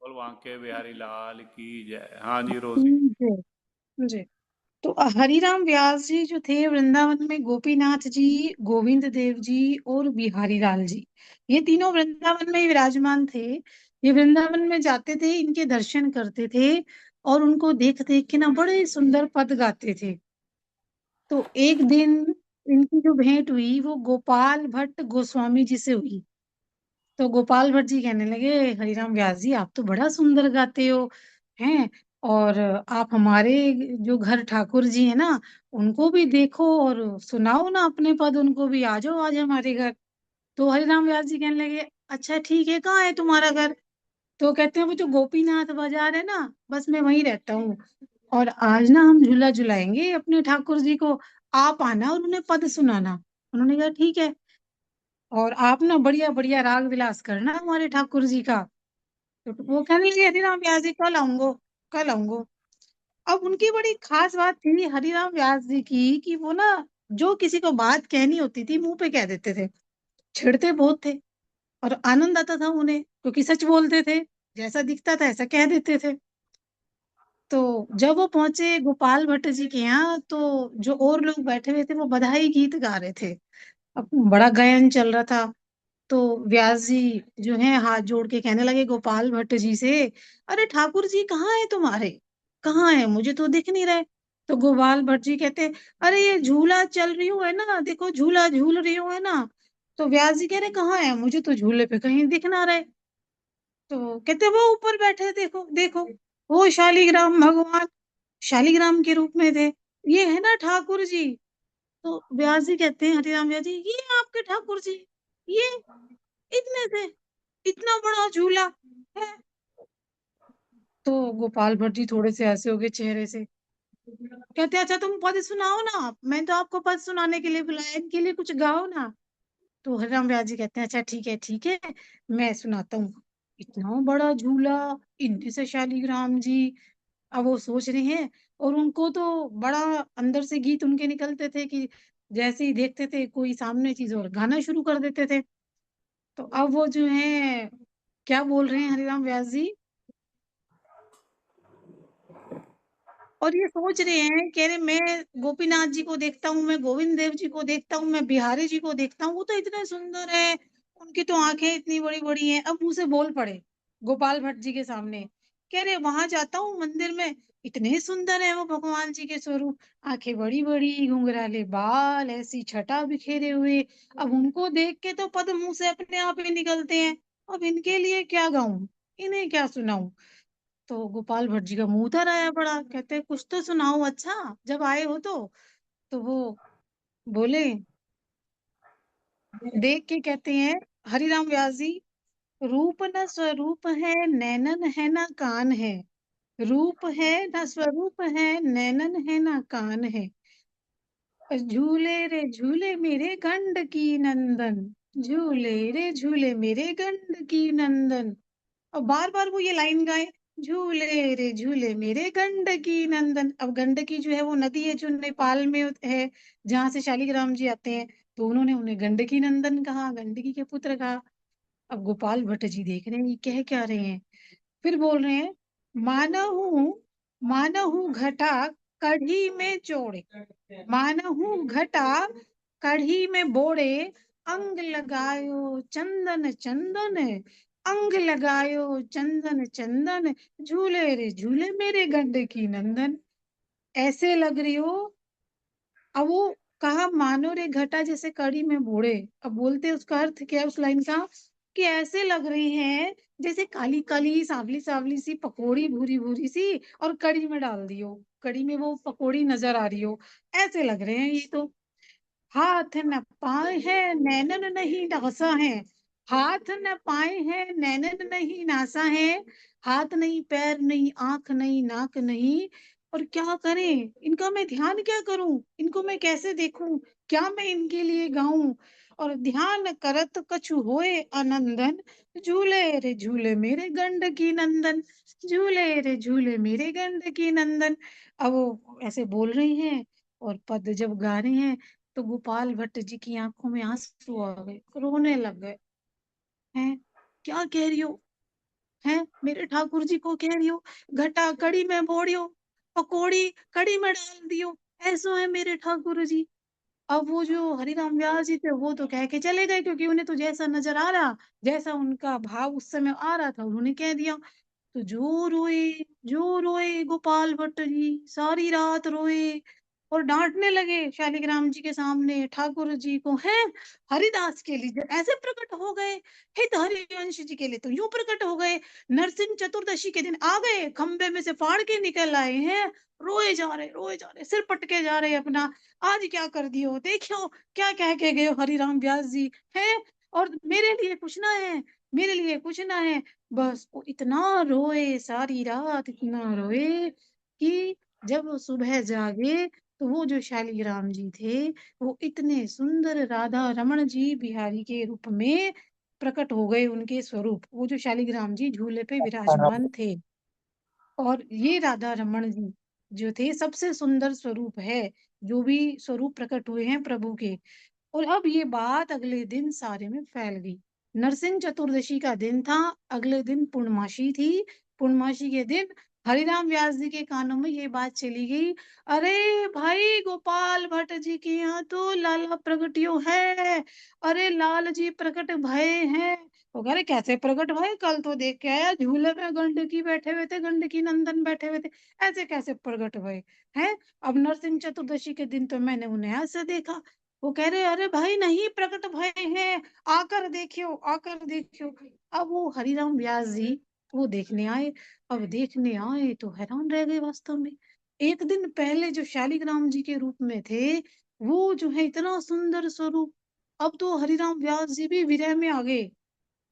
बोल बांके बिहारी लाल की जय। हाँ जी रोजी। जी जी। तो हरिराम व्यास जी जो थे वृंदावन में, गोपीनाथ जी, गोविंद देव जी और बिहारी लाल जी, ये तीनों वृंदावन में ही विराजमान थे। ये वृंदावन में जाते थे, इनके दर्शन करते थे और उनको देख देख के ना बड़े सुंदर पद गाते थे। तो एक दिन इनकी जो भेंट हुई वो गोपाल भट्ट गोस्वामी जी से हुई। तो गोपाल भट्ट जी कहने लगे, हरिराम व्यास जी आप तो बड़ा सुंदर गाते हो हैं, और आप हमारे जो घर ठाकुर जी है ना, उनको भी देखो और सुनाओ ना अपने पद, उनको भी आ जाओ आज हमारे घर। तो हरिराम व्यास जी कहने लगे, अच्छा ठीक है, कहाँ है तुम्हारा घर? तो कहते हैं वो जो गोपीनाथ बाजार है ना, बस मैं वहीं रहता हूँ, और आज ना हम झूला झुलाएंगे अपने ठाकुर जी को, आप आना और उन्हें पद सुनाना। उन्होंने कहा ठीक है, और आप ना बढ़िया बढ़िया राग विलास करना हमारे ठाकुर जी का। तो वो कहने लगे, हरिराम व्यास जी कल आऊंगो, कल आऊंगो। अब उनकी बड़ी खास बात थी हरिराम व्यास जी की कि वो ना जो किसी को बात कहनी होती थी मुंह पे कह देते थे। छिड़ते बहुत थे और आनंद आता था उन्हें, क्योंकि सच बोलते थे, जैसा दिखता था ऐसा कह देते थे। तो जब वो पहुंचे गोपाल भट्ट जी के यहाँ, तो जो और लोग बैठे हुए थे वो बधाई गीत गा रहे थे। अब बड़ा गायन चल रहा था। तो व्यास जी जो है हाथ जोड़ के कहने लगे गोपाल भट्ट जी से, अरे ठाकुर जी कहाँ है तुम्हारे, कहाँ है, मुझे तो दिख नहीं रहे। तो गोपाल भट्ट जी कहते, अरे ये झूला चल रही हो है ना, देखो झूला झूल रही हो है ना। तो व्यास जी कह रहे कहाँ है, मुझे तो झूले पे कहीं दिख ना रहे। तो कहते वो ऊपर बैठे, देखो देखो, वो शालिग्राम भगवान शालिग्राम के रूप में थे, ये है ना ठाकुर जी। तो व्यास जी कहते हैं, हरिराम व्यास जी, ये आपके ठाकुर जी, ये इतने थे, इतना बड़ा झूला है। तो गोपाल भट्ट जी थोड़े से ऐसे हो गए चेहरे से, कहते अच्छा तुम पद सुनाओ ना, मैं तो आपको पद सुनाने के लिए बुलाया, इनके लिए कुछ गाओ ना। तो हरिराम व्यास जी कहते हैं, अच्छा ठीक है, मैं सुनाता हूँ। इतना बड़ा झूला, इनमें से शालिग्राम जी, अब वो सोच रहे हैं, और उनको तो बड़ा अंदर से गीत उनके निकलते थे कि जैसे ही देखते थे कोई सामने चीज और गाना शुरू कर देते थे। तो अब वो जो है क्या बोल रहे हैं हरिराम व्यास जी, और ये सोच रहे हैं, कह रहे मैं गोपीनाथ जी को देखता हूँ, मैं गोविंद देव जी को देखता हूँ, मैं बिहारी जी को देखता हूँ, वो तो इतने सुंदर है, उनकी तो आंखें इतनी बड़ी बड़ी हैं। अब मुंह से बोल पड़े गोपाल भट्ट जी के सामने, कह रहे वहां जाता हूँ मंदिर में, इतने सुंदर है वो भगवान जी के स्वरूप, आंखें बड़ी बड़ी, घुंघराले बाल, ऐसी छटा बिखेरे हुए। अब उनको देख के तो पद मुंह से अपने आप ही निकलते हैं, अब इनके लिए क्या गाऊं, इन्हें क्या सुनाऊं। तो गोपाल भट्ट जी का मुंह उतर आया बड़ा, कहते हैं कुछ तो सुनाओ अच्छा, जब आए हो तो वो बोले, देख के कहते हैं हरिराम व्यास जी, रूप न स्वरूप है, नैनन है ना कान है, रूप है न स्वरूप है, नैनन है ना कान है, झूले रे झूले मेरे गंड की नंदन, झूले रे झूले मेरे गंड की नंदन। और बार बार वो ये लाइन गाए, झूले रे झूले मेरे गंडकी नंदन। अब गंडकी जो है वो नदी है जो नेपाल में है, जहाँ से शालिग्राम जी आते हैं, तो उन्होंने उन्हें गंडकी नंदन कहा, गंडकी के पुत्र कहा। अब गोपाल भट्ट जी देख रहे हैं ये कह क्या रहे हैं, फिर बोल रहे हैं, मानहू मानहू घटा कढ़ी में चोड़े, मानहू घटा कढ़ी में बोड़े, अंग लगायो चंदन चंदन, अंग लगायो चंदन चंदन, झूले रे झूले मेरे गंड की नंदन। ऐसे लग रही हो, अब वो कहा मानो रे घटा जैसे कड़ी में बोड़े। अब बोलते उसका अर्थ क्या है उस लाइन का, कि ऐसे लग रही हैं जैसे काली काली सांवली सांवली सी पकोड़ी, भूरी भूरी सी, और कड़ी में डाल दी हो, कड़ी में वो पकोड़ी नजर आ रही हो, ऐसे लग रहे हैं ये तो। हाथ न पाए हैं नैनन नहीं नासा है, हाथ न पाए हैं नैनन नहीं नासा है, हाथ नहीं पैर नहीं आंख नहीं नाक नहीं, और क्या करें, इनका मैं ध्यान क्या करूं, इनको मैं कैसे देखूं, क्या मैं इनके लिए गाऊं। और ध्यान करत कछु होए आनंदन, झूले रे झूले मेरे गंड की नंदन, झूले रे झूले मेरे गंड की नंदन। अब वो ऐसे बोल रही हैं और पद जब गा रहे हैं, तो गोपाल भट्ट जी की आंखों में आंसू आ गए, रोने लग गए। हैं क्या कह रही हो, हैं मेरे ठाकुर जी को कह रही हो घटा कड़ी में बोड़ियो, पकौड़ी कड़ी में डाल दियो, ऐसो है मेरे ठाकुर जी। अब वो जो हरिराम व्यास जी थे वो तो कह के चले गए, क्योंकि उन्हें तो जैसा नजर आ रहा, जैसा उनका भाव उस समय आ रहा था, उन्होंने कह दिया। तो जो रोए गोपाल भट्ट जी, सारी रात रोए और डांटने लगे शालिग्राम जी के सामने ठाकुर जी को। है हरिदास के लिए ऐसे प्रकट हो गए, हित हरिवंश जी के लिए तो यूं प्रकट हो गए, नरसिंह चतुर्दशी के दिन आ गए, खंबे में से फाड़ के निकल आए हैं, रोए जा रहे, सिर पटके जा रहे अपना। आज क्या कर दियो, देखियो क्या कह के गए हो हरिराम व्यास जी है, और मेरे लिए कुछ ना है, मेरे लिए कुछ ना है। बस वो इतना रोए, सारी रात इतना रोए कि जब वो सुबह जागे तो वो जो शालिग्राम जी थे वो इतने सुंदर राधा रमण जी बिहारी के रूप में प्रकट हो गए, उनके स्वरूप, वो जो शालिग्राम जी झूले पे विराजमान थे। और ये राधा रमण जी जो थे सबसे सुंदर स्वरूप है, जो भी स्वरूप प्रकट हुए हैं प्रभु के। और अब ये बात अगले दिन सारे में फैल गई। नरसिंह चतुर्दशी का दिन था, अगले दिन पूर्णमासी थी। पूर्णमासी के दिन हरिराम व्यास जी के कानों में ये बात चली गई, अरे भाई गोपाल भट्ट जी के यहाँ तो लाला प्रगटियो है, अरे लाल जी प्रकट भये हैं। वो कह रहे कैसे प्रकट भये, कल तो देख के आया झूले में गंडकी बैठे हुए थे, गंडकी नंदन बैठे हुए थे, ऐसे कैसे प्रकट भये हैं। अब नरसिंह चतुर्दशी के दिन तो मैंने उन्हें ऐसे देखा। वो कह रहे अरे भाई नहीं प्रकट भय हैं, आकर देखियो, आकर देखियो। अब वो हरिराम व्यास जी वो देखने आए। अब देखने आए तो हैरान रह गए वास्तव में। एक दिन पहले जो शालिग्राम जी के रूप में थे वो जो है इतना सुंदर स्वरूप, अब तो हरिराम व्यास जी भी विरह में आ गए,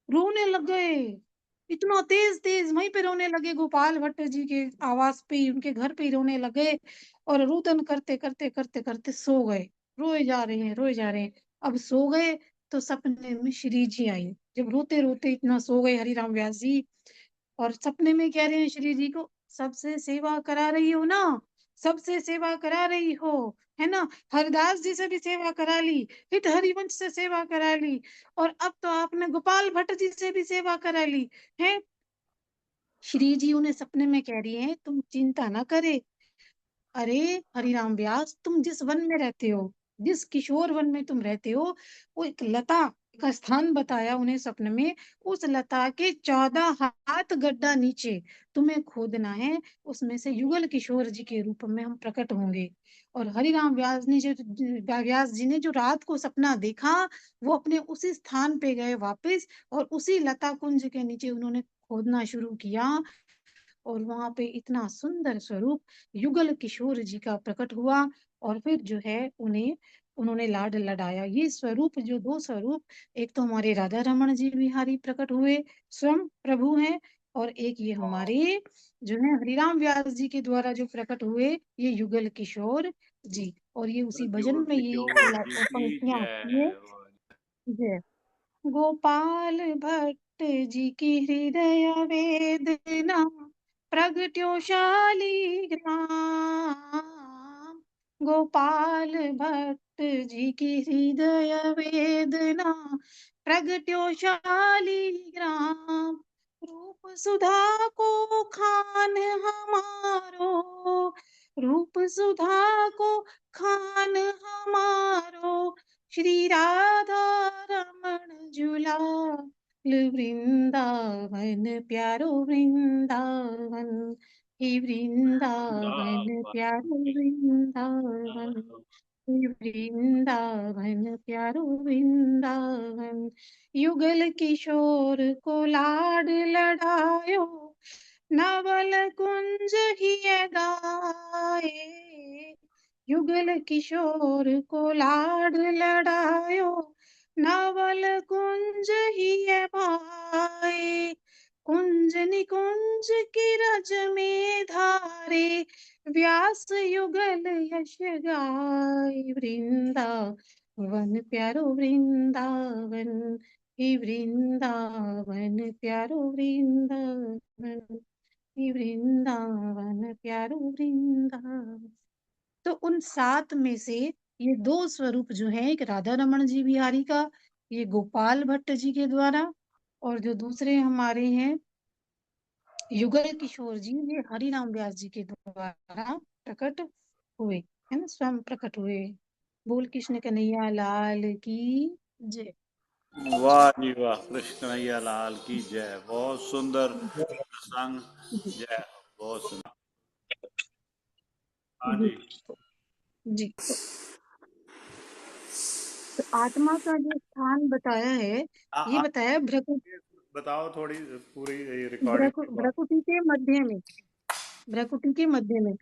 रोने लग गए, इतना तेज तेज वहीं पे रोने लगे, गोपाल भट्ट जी के आवास पे ही, उनके घर पे ही रोने लगे। और रुदन करते करते करते करते सो गए, रोए जा रहे हैं, रोए जा रहे हैं। अब सो गए तो सपने में श्री जी आई, जब रोते रोते इतना सो गए हरिराम व्यास जी, और सपने में कह रहे हैं श्री जी को, सबसे सेवा करा रही हो ना, सबसे सेवा करा रही हो, है ना, हरदास जी से भी सेवा करा ली, हित हरिवंश से सेवा करा ली, और अब तो आपने गोपाल भट्ट जी से भी सेवा करा ली है। श्री जी उन्हें सपने में कह रही हैं तुम चिंता ना करे, अरे हरिराम व्यास तुम जिस वन में रहते हो, जिस किशोर वन में तुम रहते हो, वो एक लता का स्थान बताया उन्हें सपने में, उस लता के 14 हाथ गड्ढा नीचे तुम्हें खोदना है, उसमें से युगल किशोर जी के रूप में हम प्रकट होंगे। और हरिराम व्यास जी ने जो रात को सपना देखा, वो अपने उसी स्थान पे गए वापस, और उसी लता कुंज के नीचे उन्होंने खोदना शुरू किया, और वहां पे इतना सुंदर स्वरूप युगल किशोर जी का प्रकट हुआ। और फिर जो है उन्हें उन्होंने लाड लडाया। ये स्वरूप जो दो स्वरूप, एक तो हमारे राधा रमण जी बिहारी प्रकट हुए, स्वयं प्रभु हैं, और एक ये हमारे जो है हरिराम व्यास जी के द्वारा जो प्रकट हुए, ये युगल किशोर जी। और ये उसी भजन युगल में ये किशोर जी की पंक्तियां आती है। जय। जय गोपाल भट्ट जी की हृदय वेदना, प्रगट्यो शालिग्राम। गोपाल भट्ट जी की हृदय वेदना, प्रगट्यो शालिग्राम। रूप सुधा को खान हमारो, रूप सुधा को खान हमारो, श्री राधा रमण झूलाल वृंदावन, प्यारो वृंदावन, हे वृंदावन प्यारो वृंदावन, हे वृंदावन प्यारो वृंदावन। युगल किशोर को लाड लडायो, नवल कुंज ही गाए। युगल किशोर को लाड लडायो, नवल कुंज ही भाए। कुंज निकुंज की रज में धारे, व्यास युगल यश गाए। वृंदावन प्यारो वृंदावन, हे वृंदावन प्यारो वृंदावन, हे वृंदावन प्यारो वृंदावन। तो उन सात में से ये दो स्वरूप जो है, एक राधा रमण जी बिहारी का, ये गोपाल भट्ट जी के द्वारा, और जो दूसरे हमारे हैं युगल किशोर जी ये हरिराम व्यास जी के द्वारा प्रकट हुए, है ना, स्वयं प्रकट हुए। बोल कृष्ण कन्हैया लाल की जय। वाह जी वाह, कृष्ण कन्हैया लाल की जय। बहुत सुंदर प्रसंग। जी जय हो, बहुत सुंदर। हाँ जी जी। जी। तो आत्मा का जो स्थान बताया है, ये आप बताया बताओ थोड़ी, पूरी रिकॉर्डिंग के बाद। भ्रकुटी के मध्य में, भ्रकुटी के मध्य में।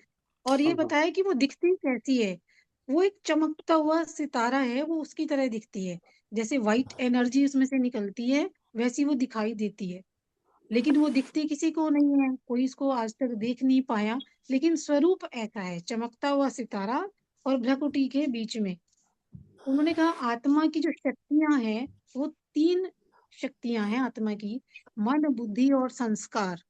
और ये हाँ हाँ। बताया कि वो दिखती कैसी है। वो एक चमकता हुआ सितारा है, वो उसकी तरह दिखती है। जैसे व्हाइट एनर्जी उसमें से निकलती है, वैसी वो दिखाई देती है। लेकिन वो दिखती किसी को नहीं है, कोई इसको आज तक देख नहीं पाया। लेकिन स्वरूप ऐसा है, चमकता हुआ सितारा और भ्रकुटी के बीच में। उन्होंने कहा आत्मा की जो शक्तियां हैं, वो तीन शक्तियां हैं आत्मा की: मन, बुद्धि और संस्कार।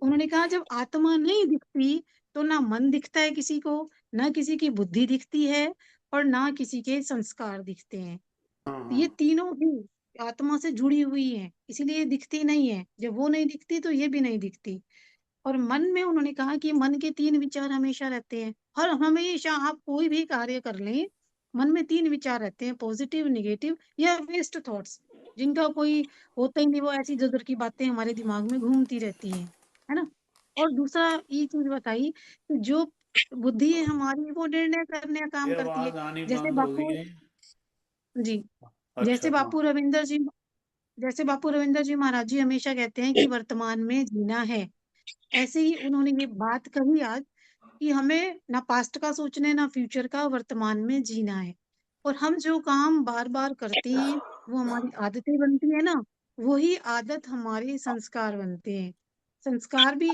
उन्होंने कहा जब आत्मा नहीं दिखती तो ना मन दिखता है किसी को, ना किसी की बुद्धि दिखती है, और ना किसी के संस्कार दिखते हैं। हाँ हाँ। ये तीनों भी आत्मा से जुड़ी हुई हैं, इसीलिए दिखती नहीं है। जब वो नहीं दिखती तो ये भी नहीं दिखती। और मन में उन्होंने कहा कि मन के तीन विचार हमेशा रहते हैं। हर हमेशा आप कोई भी कार्य कर लें, मन में तीन विचार रहते हैं: पॉजिटिव, नेगेटिव या वेस्ट थॉट्स, जिनका कोई होता ही नहीं। वो ऐसी इधर की बातें हमारे दिमाग में घूमती रहती हैं, है ना। और दूसरा ये चीज बताई कि जो बुद्धि है हमारी, वो निर्णय करने का ये काम करती है। आवाज आनी जैसे बंद हो गई बापू है। जी, अच्छा जैसे हाँ। बापू रविंदर जी, जैसे बापू रविंदर जी महाराज जी हमेशा कहते हैं कि वर्तमान में जीना है। ऐसे ही उन्होंने ये बात कही आज कि हमें ना पास्ट का सोचना है, ना फ्यूचर का, वर्तमान में जीना है। और हम जो काम बार बार करते हैं, वो हमारी आदतें बनती है ना, वही आदत हमारे संस्कार बनते हैं। संस्कार भी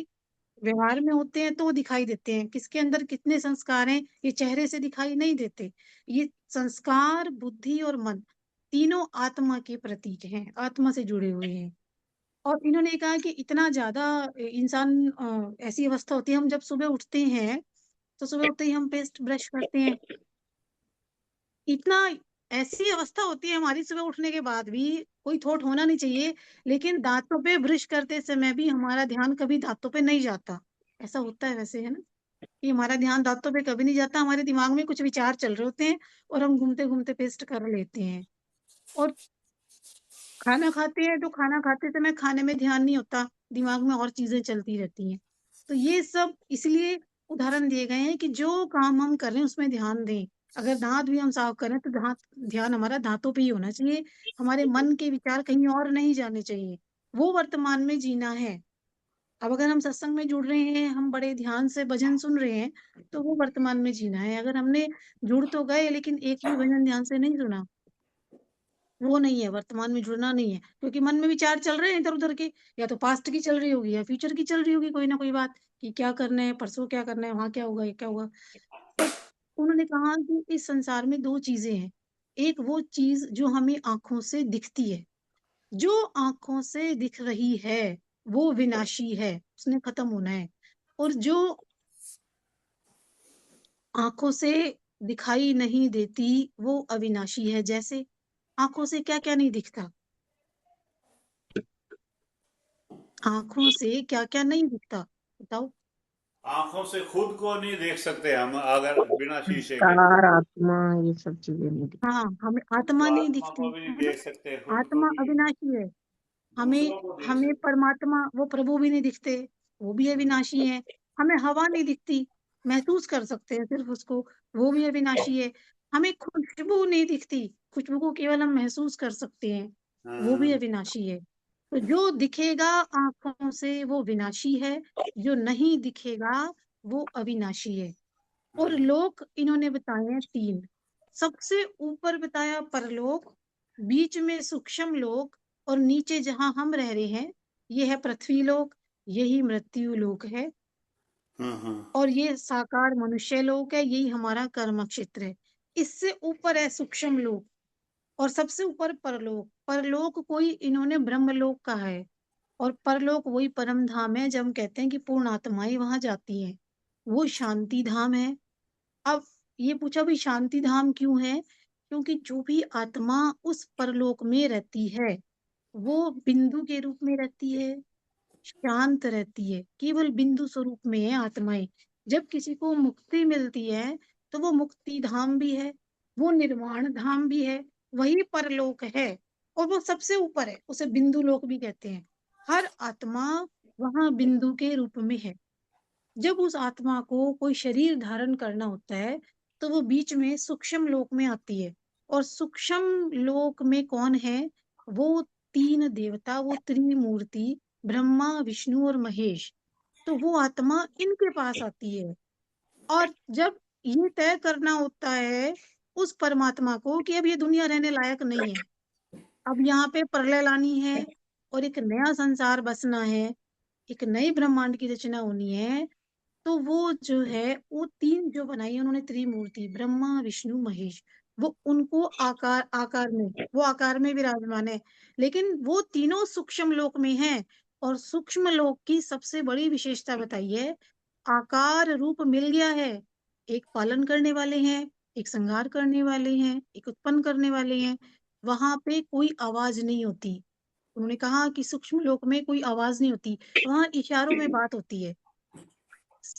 व्यवहार में होते हैं तो वो दिखाई देते हैं। किसके अंदर कितने संस्कार हैं, ये चेहरे से दिखाई नहीं देते। ये संस्कार, बुद्धि और मन तीनों आत्मा के प्रतीक हैं, आत्मा से जुड़े हुए हैं। और इन्होंने कहा कि इतना ज्यादा इंसान ऐसी अवस्था होती है, हम जब सुबह उठते हैं तो सुबह उठते ही हम पेस्ट ब्रश करते हैं। इतना ऐसी अवस्था होती है हमारी, सुबह उठने के बाद भी कोई थॉट होना नहीं चाहिए, लेकिन दांतों पे ब्रश करते समय भी हमारा ध्यान कभी दांतों पे नहीं जाता। ऐसा होता है वैसे, है ना, कि हमारा ध्यान दांतों पे कभी नहीं जाता। हमारे दिमाग में कुछ विचार चल रहे होते हैं और हम घूमते घूमते पेस्ट कर लेते हैं। और खाना खाते हैं तो खाना खाते समय खाने में ध्यान नहीं होता, दिमाग में और चीजें चलती रहती हैं। तो ये सब इसलिए उदाहरण दिए गए हैं कि जो काम हम कर रहे हैं उसमें ध्यान दें। अगर दांत भी हम साफ करें तो ध्यान हमारा दांतों पे ही होना चाहिए। हमारे मन के विचार कहीं और नहीं जाने चाहिए। वो वर्तमान में जीना है। अब अगर हम सत्संग में जुड़ रहे हैं, हम बड़े ध्यान से भजन सुन रहे हैं, तो वो वर्तमान में जीना है। अगर हमने जुड़ तो गए लेकिन एक भी भजन ध्यान से नहीं सुना, वो नहीं है, वर्तमान में जुड़ना नहीं है। क्योंकि मन में विचार चल रहे हैं इधर उधर के, या तो पास्ट की चल रही होगी या फ्यूचर की चल रही होगी, कोई ना कोई बात कि क्या करना है, परसों क्या करना है, वहां क्या होगा, ये क्या होगा। तो उन्होंने कहा कि इस संसार में दो चीजें हैं। एक वो चीज जो हमें आंखों से दिखती है, जो आंखों से दिख रही है वो विनाशी है, उसने खत्म होना है। और जो आंखों से दिखाई नहीं देती वो अविनाशी है। जैसे आंखों से क्या क्या नहीं दिखता, आंखों से क्या क्या नहीं दिखता, बताओ। आंखों से खुद को नहीं देख सकते हम अगर बिना शीशे के। कार आत्मा, ये सब चीजें नहीं दिखती। हाँ, हमें तो आत्मा नहीं आत्मा दिखती, को भी नहीं है ना। देख सकते, खुद को आत्मा भी नहीं। अविनाशी है। हमें दूसरों को देख हमें सकते। परमात्मा, वो प्रभु भी नहीं दिखते, वो भी अविनाशी है। हमें हवा नहीं दिखती, महसूस कर सकते हैं सिर्फ उसको, वो भी अविनाशी है। हमें खुशबू नहीं दिखती, खुशबू को केवल हम महसूस कर सकते हैं, वो भी हाँ। अविनाशी है। तो जो दिखेगा आंखों से वो विनाशी है, जो नहीं दिखेगा वो अविनाशी है। और लोक इन्होंने बताए हैं तीन। सबसे ऊपर बताया परलोक, बीच में सूक्ष्म लोक, और नीचे जहां हम रह रहे हैं ये है पृथ्वी लोक, यही मृत्यु लोक है। हाँ हाँ। और ये साकार मनुष्य लोक है, यही हमारा कर्म क्षेत्र है। इससे ऊपर है सूक्ष्म लोक, और सबसे ऊपर परलोक। परलोक कोई इन्होंने ब्रह्मलोक कहा है, और परलोक वही परम धाम है जब हम कहते हैं कि पूर्ण आत्माएं वहां जाती हैं, वो शांति धाम है। अब ये पूछा भी शांति धाम क्यों है, क्योंकि जो भी आत्मा उस परलोक में रहती है वो बिंदु के रूप में रहती है, शांत रहती है, केवल बिंदु स्वरूप में है आत्माएं। जब किसी को मुक्ति मिलती है तो वो मुक्ति धाम भी है, वो निर्वाण धाम भी है, वही परलोक है, और वो सबसे ऊपर है, उसे बिंदु लोक भी कहते हैं। हर आत्मा वहां बिंदु के रूप में है। जब उस आत्मा को कोई शरीर धारण करना होता है तो वो बीच में सूक्ष्म लोक में आती है। और सूक्ष्म लोक में कौन है? वो तीन देवता, वो त्रिमूर्ति, ब्रह्मा, विष्णु और महेश। तो वो आत्मा इनके पास आती है। और जब ये तय करना होता है उस परमात्मा को कि अब ये दुनिया रहने लायक नहीं है, अब यहाँ पे प्रलय लानी है और एक नया संसार बसना है, एक नई ब्रह्मांड की रचना होनी है, तो वो जो है वो तीन जो बनाई है उन्होंने त्रिमूर्ति, ब्रह्मा, विष्णु, महेश, वो उनको आकार आकार में, वो आकार में विराजमान है। लेकिन वो तीनों सूक्ष्म लोक में हैं। और सूक्ष्म लोक की सबसे बड़ी विशेषता बताई है, आकार रूप मिल गया है। एक पालन करने वाले हैं, एक संहार करने वाले हैं, एक उत्पन्न करने वाले हैं। वहां पे कोई आवाज नहीं होती। उन्होंने कहा कि सूक्ष्म लोक में कोई आवाज नहीं होती, वहां इशारों में बात होती है,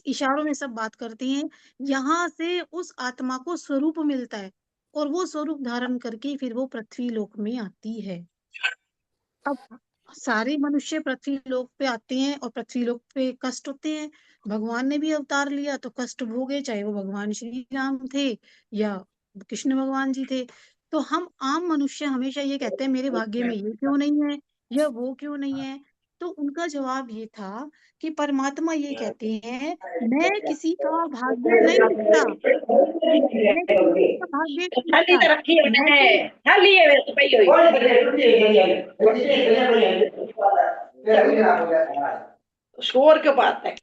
इशारों में सब बात करते हैं। यहाँ से उस आत्मा को स्वरूप मिलता है और वो स्वरूप धारण करके फिर वो पृथ्वी लोक में आती है। अब सारे मनुष्य पृथ्वी लोक पे आते हैं और पृथ्वी लोक पे कष्ट होते हैं। भगवान ने भी अवतार लिया तो कष्ट भोगे, चाहे वो भगवान श्री राम थे या कृष्ण भगवान जी थे। तो हम आम मनुष्य हमेशा ये कहते हैं मेरे भाग्य में ये क्यों नहीं है या वो क्यों नहीं है। तो उनका जवाब ये था कि परमात्मा ये कहते हैं, मैं किसी का भाग्य नहीं लिखता, मैं किसी का भाग्य नहीं थाली लिखता। तो रखी है मैं मैंने, तो थाली है तो पई हुई शोर के बात है।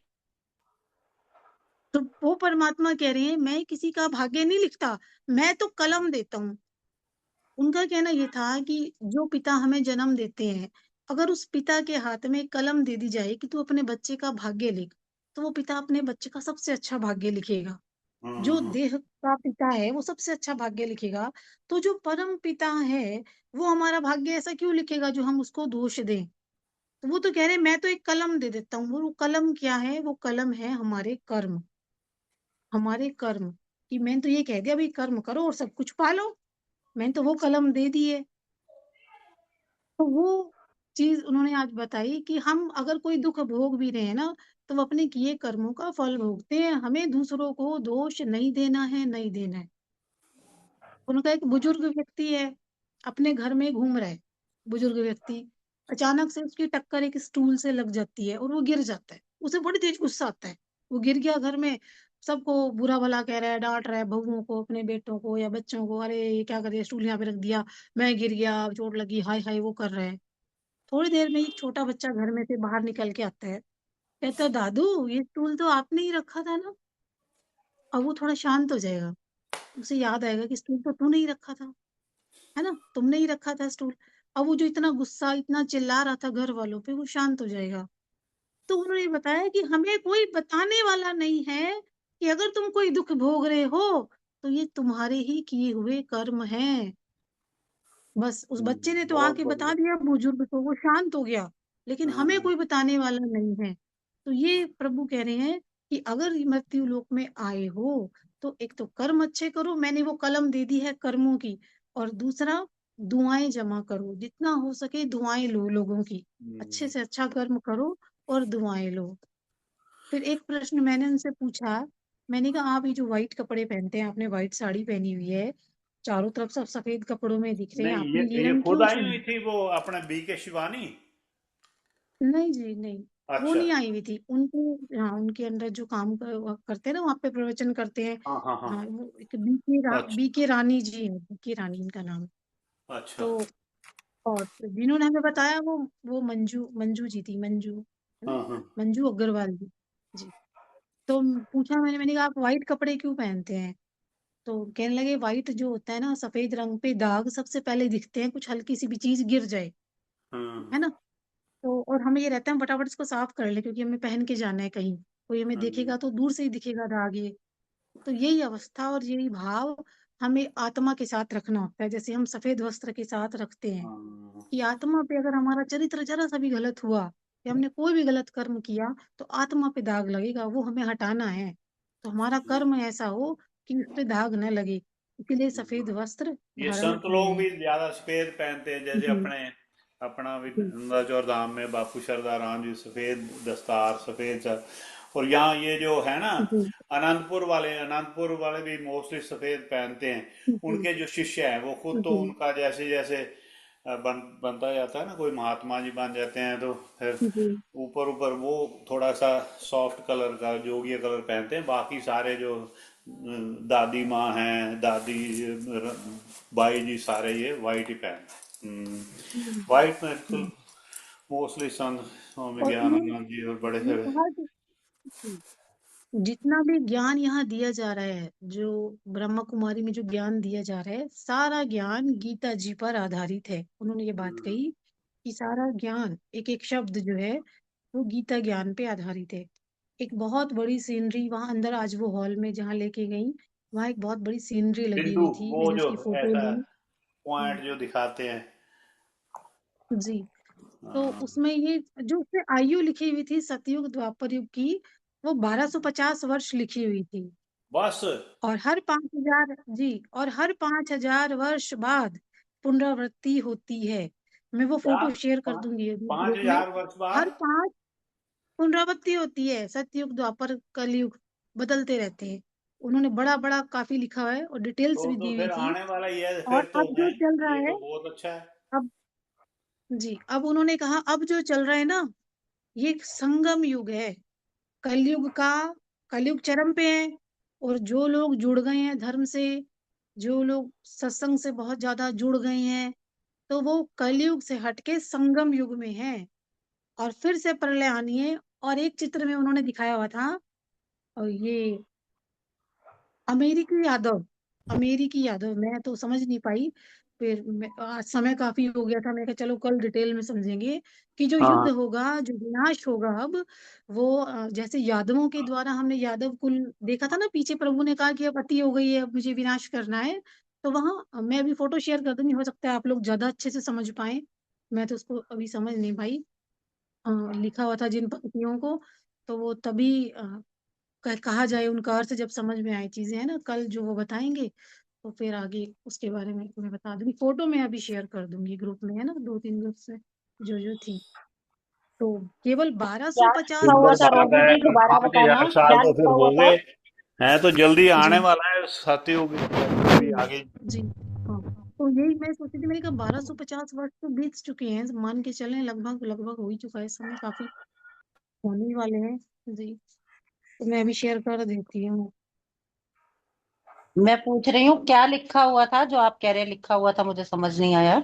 तो वो परमात्मा कह रहे हैं मैं किसी का भाग्य नहीं लिखता, मैं तो कलम देता हूँ। उनका कहना ये था कि जो पिता हमें जन्म देते हैं, अगर उस पिता के हाथ में कलम दे दी जाए कि तू अपने बच्चे का भाग्य लिख, तो वो पिता अपने बच्चे का सबसे अच्छा भाग्य लिखेगा। जो देह का पिता है वो सबसे अच्छा भाग्य लिखेगा। तो जो परम पिता है वो हमारा भाग्य ऐसा क्यों लिखेगा जो हम उसको दोष दें। तो वो तो कह रहे हैं मैं तो एक कलम दे देता हूँ। वो कलम क्या है? वो कलम है हमारे कर्म, हमारे कर्म। कि मैंने तो ये कह दिया भाई कर्म करो और सब कुछ पालो, मैंने तो वो कलम दे दी है। तो वो चीज उन्होंने आज बताई कि हम अगर कोई दुख भोग भी रहे हैं ना, तो वो अपने किए कर्मों का फल भोगते हैं, हमें दूसरों को दोष नहीं देना है, नहीं देना है। उनका एक बुजुर्ग व्यक्ति है, अपने घर में घूम रहा है, बुजुर्ग व्यक्ति, अचानक से उसकी टक्कर एक स्टूल से लग जाती है और वो गिर जाता है। उसे बड़ी तेज गुस्सा आता है, वो गिर गया घर में, सबको बुरा भला कह रहा है, डांट रहा है, बहुओं को, अपने बेटों को या बच्चों को, अरे ये क्या कर दिया, स्टूल यहाँ पे रख दिया, मैं गिर गया, चोट लगी, हाय हाय वो कर रहे हैं। थोड़ी देर में एक छोटा बच्चा घर में से बाहर निकल के आता है, कहता है दादू ये स्टूल तो आपने ही रखा था ना। अब वो थोड़ा शांत हो जाएगा, उसे याद आएगा कि स्टूल तो तूने ही रखा था, है ना, तुमने ही रखा था स्टूल। अब वो जो इतना गुस्सा, इतना चिल्ला रहा था घर वालों पे, वो शांत हो जाएगा। तो उन्होंने बताया कि हमें कोई बताने वाला नहीं है कि अगर तुम कोई दुख भोग रहे हो तो ये तुम्हारे ही किए हुए कर्म हैं। बस उस बच्चे ने तो बहुत आके बता बढ़िया। दिया बुजुर्ग को, वो शांत हो गया। लेकिन हमें कोई बताने वाला नहीं है। तो ये प्रभु कह रहे हैं कि अगर मृत्यु लोक में आए हो तो एक तो कर्म अच्छे करो, मैंने वो कलम दे दी है कर्मों की, और दूसरा दुआएं जमा करो, जितना हो सके दुआएं लो लोगों की, अच्छे से अच्छा कर्म करो और दुआएं लो। फिर एक प्रश्न मैंने उनसे पूछा, मैंने कहा आप ये जो व्हाइट कपड़े पहनते हैं, आपने व्हाइट साड़ी पहनी हुई है, चारों तरफ सब सफेद कपड़ों में दिख रहे हैं, नहीं, आपने ये ये रंग खुद क्यों आई चुना? हुई थी वो अपने बी के शिवानी। नहीं जी नहीं, वो अच्छा। नहीं आई हुई थी। उनके, हाँ, उनके अंदर जो काम करते हैं ना, वहाँ पे प्रवचन करते हैं। हाँ हाँ हाँ। हाँ, वो एक बी अच्छा के रानी जी है, बी के रानी इनका नाम। अच्छा। तो और जिन्होंने हमें बताया वो मंजू मंजू जी थी, मंजू, है ना, हाँ हाँ। मंजू अग्रवाल जी। जी। तो पूछा मैंने कहा आप व्हाइट कपड़े क्यों पहनते हैं? तो कहने लगे व्हाइट जो होता है ना, सफेद रंग पे दाग सबसे पहले दिखते हैं, कुछ हल्की सी भी चीज गिर जाए, है हाँ ना, तो और हमें ये रहता है हम फटाफट इसको साफ कर ले, क्योंकि हमें पहन के जाना है कहीं, कोई हमें हाँ देखेगा तो दूर से ही दिखेगा दाग ये। तो यही अवस्था और यही भाव हमें आत्मा के साथ रखना होता है, जैसे हम सफेद वस्त्र के साथ रखते हैं। हाँ। कि आत्मा पे अगर हमारा चरित्र जरा सा भी गलत हुआ कि हमने कोई भी गलत कर्म किया तो आत्मा पे दाग लगेगा, वो हमें हटाना है। तो हमारा कर्म ऐसा हो कि उस पे दाग न लगे, इसीलिए सफेद वस्त्र ये धारण संत किए लोग हैं। भी ज्यादा सफेद पहनते हैं, जैसे जी अपने अपना जी विंध्याचल धाम में बापू शारदाराम जी सफेद दस्तार सफेद और यहाँ ये जो है ना जी अनंतपुर वाले भी मोस्टली सफेद पहनते हैं। जी उनके जो शिष्य हैं वो खुद तो जी उनका जैसे जैसे बनता जाता है ना, कोई महात्मा जी बन जाते हैं तो फिर जी ऊपर ऊपर वो थोड़ा सा सॉफ्ट कलर का जोगिया कलर पहनते हैं। बाकी सारे जो दादी माँ हैं, दादी बाई जी, सारे ये वाइट ही पहनते हैं। वाइट में बिल्कुल हम्म। मोस्टली संत स्वामी और ज्ञानानंद जी और बड़े ये सारे। कहा कि जितना भी ज्ञान यहाँ दिया जा रहा है, जो ब्रह्मा कुमारी में जो ज्ञान दिया जा रहा है, सारा ज्ञान गीता जी पर आधारित है। उन्होंने ये बात कही कि सारा ज्ञान, एक एक शब्द जो है वो गीता ज्ञान पे आधारित है। एक बहुत बड़ी सीनरी वहां अंदर, आज वो हॉल में जहाँ लेके गई, वहां एक बहुत बड़ी सीनरी लगी बिंदु हुई थी, वो मैंने जो उसकी फोटो ऐसा ली। पॉइंट जो दिखाते हैं। जी। तो हाँ, उसमें ये जो उसमें आयु लिखी हुई थी सतयुग द्वापर युग की, वो 1250 वर्ष लिखी हुई थी। बस और हर 5000, जी, और हर 5000 वर्ष बाद पुनरावृत्ति होती है। मैं वो क्या? फोटो शेयर कर पा- दूंगी अभी पांच ग्रुप में। हजार वर्ष हर बाद? 5 पुनरावृत्ति होती है, सतयुग द्वापर कलयुग बदलते रहते हैं। उन्होंने बड़ा बड़ा काफी लिखा हुआ है और डिटेल्स भी तो दी हुई फिर थी। आने वाला ये और फिर तो अब है। जो चल रहा ये है, तो बहुत अच्छा है। अब, जी, अब उन्होंने कहा अब जो चल रहा है ना, ये एक संगम युग है कलयुग का। कलयुग चरम पे है, और जो लोग जुड़ गए हैं धर्म से, जो लोग सत्संग से बहुत ज्यादा जुड़ गए हैं, तो वो कलयुग से हटके संगम युग में है। और फिर से प्रलय आनी है। और एक चित्र में उन्होंने दिखाया हुआ था, और ये अमेरिकी यादव, अमेरिकी यादव, मैं तो समझ नहीं पाई। फिर आज समय काफी हो गया था, मैं कहा चलो कल डिटेल में समझेंगे कि जो युद्ध हाँ, होगा, जो विनाश होगा अब, वो जैसे यादवों के द्वारा हमने यादव कुल देखा था ना, पीछे प्रभु ने कहा कि अब अति हो गई है, अब मुझे विनाश करना है। तो वहां मैं अभी फोटो शेयर कर दूंगी, हो सकता है आप लोग ज्यादा अच्छे से समझ पाए, मैं तो उसको अभी समझ नहीं पाई। लिखा हुआ था जिन पंक्तियों को, तो वो तभी कहा जाए, उनका अर्थ जब समझ में आए चीजें, है ना, कल जो वो बताएंगे, तो फिर आगे उसके बारे में मैं बता दूंगी। फोटो मैं अभी शेयर कर दूंगी ग्रुप में, है ना, 2-3 ग्रुप से जो थी। तो केवल क्या 1250 लिखा हुआ सुंदर वर्ष था के बात रोशनी है। जी, बीच। दोबारा पांच बताना हजार साल क्या तो फिर लिखा हुआ हो था। गए हैं, तो जल्दी जी आने वाला है सतयुग भी जी आगे। जी। हाँ, तो यही मैं सोची थी, मैंने कहा 1250 वर्ष तो बीत चुके हैं, मान के चलें लगभग लगभग हो ही चुका है समय, काफी होने ही वाले हैं। जी, तो मैं अभी शेयर कर देती हूँ। मैं पूछ रही हूँ क्या लिखा हुआ था, जो आप कह रहे हैं लिखा हुआ था, मुझे समझ नहीं आया।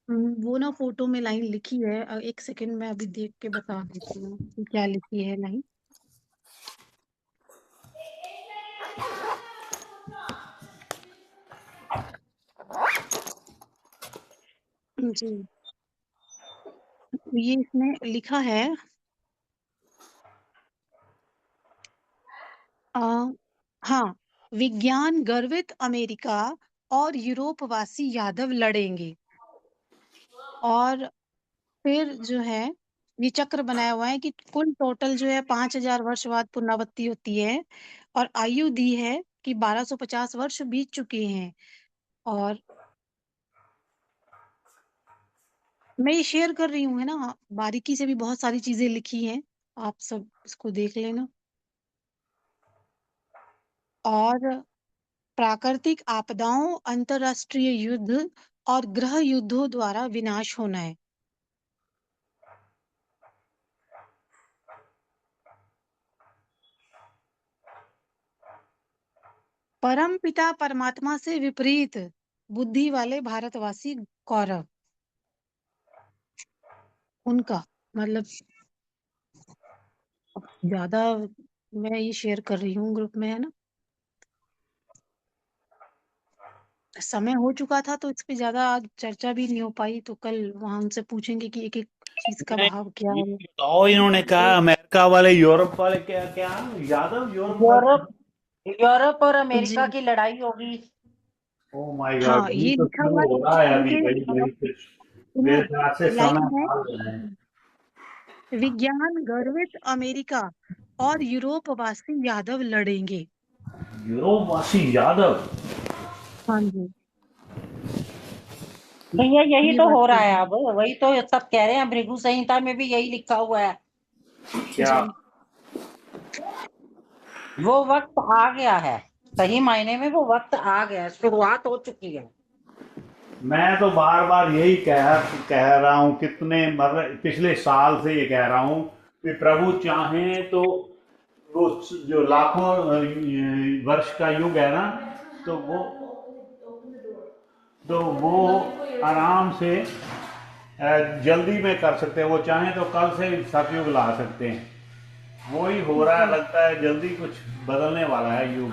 वो ना फोटो में लाइन लिखी है, एक सेकंड में अभी देख के बता देती हूँ कि क्या लिखी है लाइन। जी, ये इसमें लिखा है, आ, हाँ, विज्ञान गर्वित अमेरिका और यूरोपवासी यादव लड़ेंगे। और फिर जो है, ये चक्र बनाया हुआ है कि कुल टोटल जो है 5000 वर्ष बाद पुनरावृत्ति होती है। और आयु दी है कि 1250 वर्ष बीत चुके हैं। और मैं ये शेयर कर रही हूँ, है ना, बारीकी से भी बहुत सारी चीजें लिखी हैं, आप सब इसको देख लेना। और प्राकृतिक आपदाओं, अंतरराष्ट्रीय युद्ध और गृह युद्धों द्वारा विनाश होना है। परम पिता परमात्मा से विपरीत बुद्धि वाले भारतवासी कौरव, उनका मतलब ज्यादा मैं ये शेयर कर रही हूँ ग्रुप में, है ना, समय हो चुका था तो इस पे ज्यादा आज चर्चा भी नहीं हो पाई, तो कल वहां उनसे पूछेंगे कि एक एक चीज का नहीं, भाव क्या ये है। बताओ, इन्होंने कहा अमेरिका वाले यूरोप वाले क्या क्या यादव यूरोप वाले। यूरोप यूरोप और जी, अमेरिका की लड़ाई होगी। ओ माय गॉड, हाँ, ये ये तो लिखा शुरू हुआ हो है रहा है अभी इनके भाई भाई। मेरे सुनो, ख्याल से समय लाइन है। आ गया है। विज्ञान गर्वित अमेरिका और यूरोपवासी यादव लड़ेंगे। यूरोपवासी यादव। हाँ जी, भैया यही ये तो बात हो रहा सही है, है। अब वही तो सब कह रहे हैं, भृगु संहिता में भी यही लिखा हुआ है। क्या? जी वो वक्त आ गया है, सही मायने में वो वक्त आ गया है, शुरुआत हो चुकी है। मैं तो बार बार यही कह रहा हूँ, कितने मतलब पिछले साल से ये कह रहा हूँ कि प्रभु चाहे तो वो जो लाखों वर्ष का युग है ना, तो वो आराम से जल्दी में कर सकते हैं। वो चाहे तो कल से सतयुग ला सकते हैं। वो ही हो रहा है, लगता है जल्दी कुछ बदलने वाला है युग।